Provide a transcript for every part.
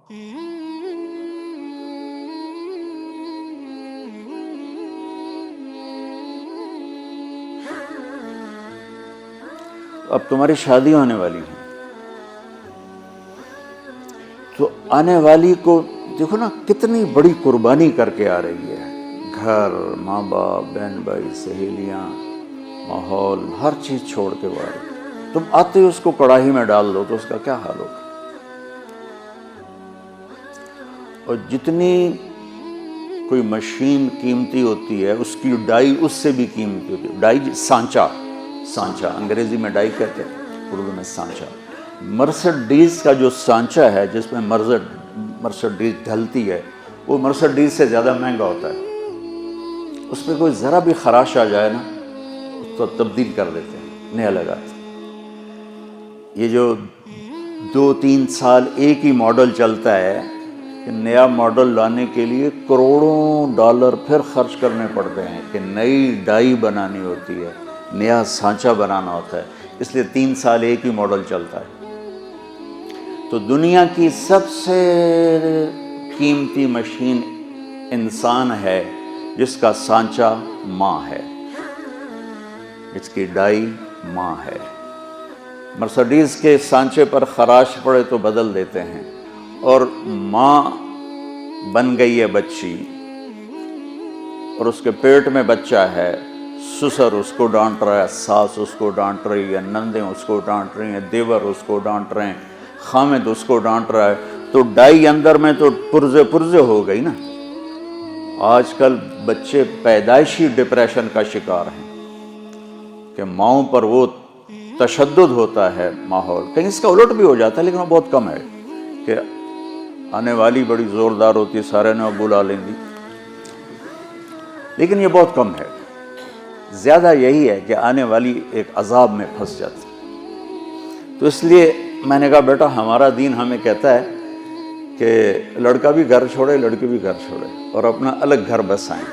اب تمہاری شادی ہونے والی ہے، تو آنے والی کو دیکھو نا کتنی بڑی قربانی کر کے آ رہی ہے، گھر، ماں باپ، بہن بھائی، سہیلیاں، ماحول، ہر چیز چھوڑ کے وہ آ رہی ہے۔ تم آتے ہی اس کو کڑاہی میں ڈال دو تو اس کا کیا حال ہوگا؟ اور جتنی کوئی مشین قیمتی ہوتی ہے اس کی ڈائی اس سے بھی قیمتی ہوتی ہے۔ ڈائی سانچہ انگریزی میں ڈائی کہتے ہیں، اردو میں سانچہ۔ مرسڈیز کا جو سانچہ ہے جس میں مرسڈیز ڈھلتی ہے، وہ مرسڈیز سے زیادہ مہنگا ہوتا ہے۔ اس پہ کوئی ذرا بھی خراش آ جائے نا اس کو تبدیل کر دیتے ہیں، نیا لگاتے ہیں۔ یہ جو 2-3 سال ایک ہی ماڈل چلتا ہے، کہ نیا ماڈل لانے کے لیے کروڑوں ڈالر پھر خرچ کرنے پڑتے ہیں، کہ نئی ڈائی بنانی ہوتی ہے، نیا سانچہ بنانا ہوتا ہے، اس لیے 3 سال ایک ہی ماڈل چلتا ہے۔ تو دنیا کی سب سے قیمتی مشین انسان ہے جس کا سانچہ ماں ہے، جس کی ڈائی ماں ہے۔ مرسڈیز کے سانچے پر خراش پڑے تو بدل دیتے ہیں، اور ماں بن گئی ہے بچی اور اس کے پیٹ میں بچہ ہے، سسر اس کو ڈانٹ رہا ہے، ساس اس کو ڈانٹ رہی ہے، نندیں اس کو ڈانٹ رہی ہیں، دیور اس کو ڈانٹ رہے ہیں، خامد اس کو ڈانٹ رہا ہے، تو ڈائی اندر میں تو پرزے ہو گئی نا۔ آج کل بچے پیدائشی ڈپریشن کا شکار ہیں، کہ ماؤں پر وہ تشدد ہوتا ہے ماحول، کہیں اس کا الٹ بھی ہو جاتا ہے لیکن وہ بہت کم ہے، کہ آنے والی بڑی زوردار ہوتی ہے، سارے نے بلا لیں گی، لیکن یہ بہت کم ہے۔ زیادہ یہی ہے کہ آنے والی ایک عذاب میں پھنس جاتی۔ تو اس لیے میں نے کہا بیٹا ہمارا دین ہمیں کہتا ہے کہ لڑکا بھی گھر چھوڑے، لڑکی بھی گھر چھوڑے، اور اپنا الگ گھر بسائیں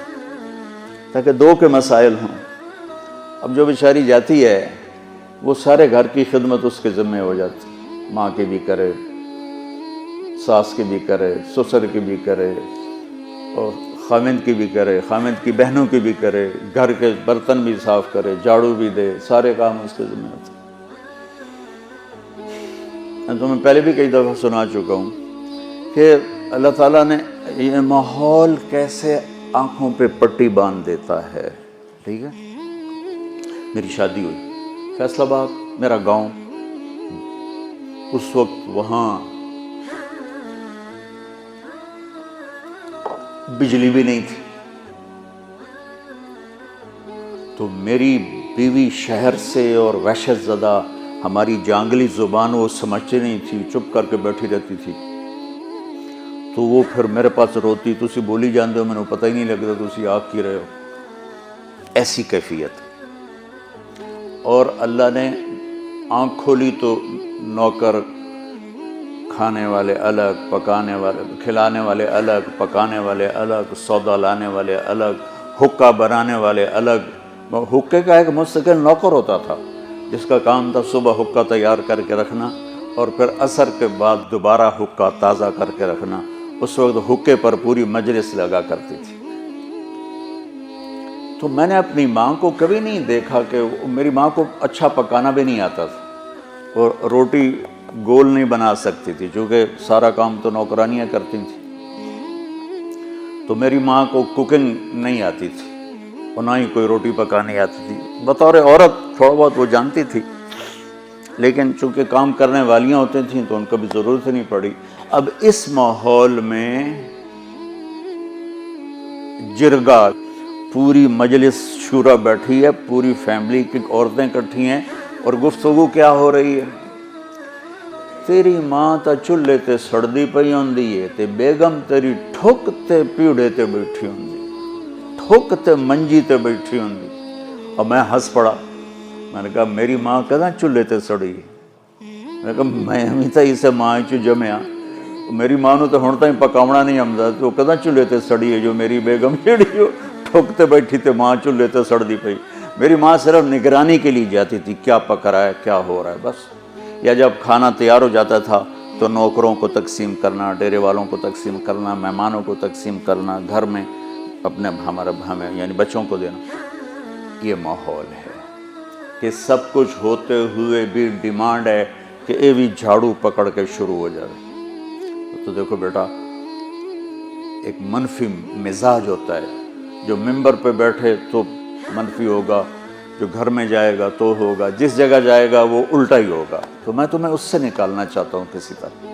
تاکہ 2 کے مسائل ہوں۔ اب جو بیچاری جاتی ہے وہ سارے گھر کی خدمت اس کے ذمہ ہو جاتی، ماں کی بھی کرے، ساس کی بھی کرے، سسر کی بھی کرے، اور خامند کی بھی کرے، خامند کی بہنوں کی بھی کرے، گھر کے برتن بھی صاف کرے، جھاڑو بھی دے، سارے کام اس کے ذمہ ہوتے ہیں۔ میں تمہیں پہلے بھی کئی دفعہ سنا چکا ہوں کہ اللہ تعالیٰ نے یہ ماحول کیسے آنکھوں پہ پٹی باندھ دیتا ہے، ٹھیک ہے؟ میری شادی ہوئی فیصل آباد، میرا گاؤں، اس وقت وہاں بجلی بھی نہیں تھی، تو میری بیوی شہر سے اور وحشت زدہ، ہماری جانگلی زبان وہ سمجھتی نہیں تھی، چپ کر کے بیٹھی رہتی تھی، تو وہ پھر میرے پاس روتی، تسی بولی جاندے ہو، میں نے پتہ ہی نہیں لگتا تسی آگ کی رہے ہو، ایسی کیفیت۔ اور اللہ نے آنکھ کھولی تو نوکر، کھانے والے الگ، پکانے والے، کھلانے والے الگ، پکانے والے الگ، سودا لانے والے الگ، حکا بنانے والے الگ۔ حکے کا ایک مستقل نوکر ہوتا تھا جس کا کام تھا صبح حکا تیار کر کے رکھنا اور پھر عصر کے بعد دوبارہ حکا تازہ کر کے رکھنا۔ اس وقت حکے پر پوری مجلس لگا کرتی تھی۔ تو میں نے اپنی ماں کو کبھی نہیں دیکھا کہ میری ماں کو اچھا پکانا بھی نہیں آتا تھا، اور روٹی گول نہیں بنا سکتی تھی چونکہ سارا کام تو نوکرانیاں کرتی تھیں، تو میری ماں کو کوکنگ نہیں آتی تھی اور نہ ہی کوئی روٹی پکانی آتی تھی۔ بطور عورت تھوڑا بہت وہ جانتی تھی، لیکن چونکہ کام کرنے والیاں ہوتی تھیں تو ان کو بھی ضرورت نہیں پڑی۔ اب اس ماحول میں جرگا، پوری مجلس شورا بیٹھی ہے، پوری فیملی کی عورتیں اکٹھی ہیں، اور گفتگو کیا ہو رہی ہے؟ تیری ماں تا چولہے تے سڑدی پئی ہوندی ہے تے بیگم تیری ٹھک تے پیڑے تے بیٹھی ہوندی، ٹھک تے منجی تے بیٹھی ہوندی۔ اور میں ہنس پڑا، میں نے کہا میری ماں کداں چولہے تے سڑی؟ میں نے کہا میں ہمیں تا اسے ماں چو جمیا، میری ماں نو تو ہن تائیں پکاونا نہیں آمدا، تو کداں چولہے تے سڑی ہے جو میری بیگم جیڑی ٹھک تے بیٹھی تے ماں چولہے تے سڑدی پئی۔ میری ماں صرف نگرانی کے لیے جاتی تھی، کیا پک رہا ہے، کیا ہو رہا ہے، بس۔ یا جب کھانا تیار ہو جاتا تھا تو تو نوکروں کو تقسیم کرنا، ڈیرے والوں کو تقسیم کرنا، مہمانوں کو تقسیم کرنا، گھر میں اپنے ہمیں یعنی بچوں کو دینا. یہ ماحول ہے کہ سب کچھ ہوتے ہوئے بھی ڈیمانڈ ہے کہ اے بھی جھاڑو پکڑ کے شروع ہو جائے. تو دیکھو بیٹا، ایک منفی مزاج ہوتا ہے، جو ممبر پہ بیٹھے تو منفی ہوگا، جو گھر میں جائے گا تو ہوگا، جس جگہ جائے گا وہ الٹا ہی ہوگا. تو میں تمہیں اس سے نکالنا چاہتا ہوں کسی طرح.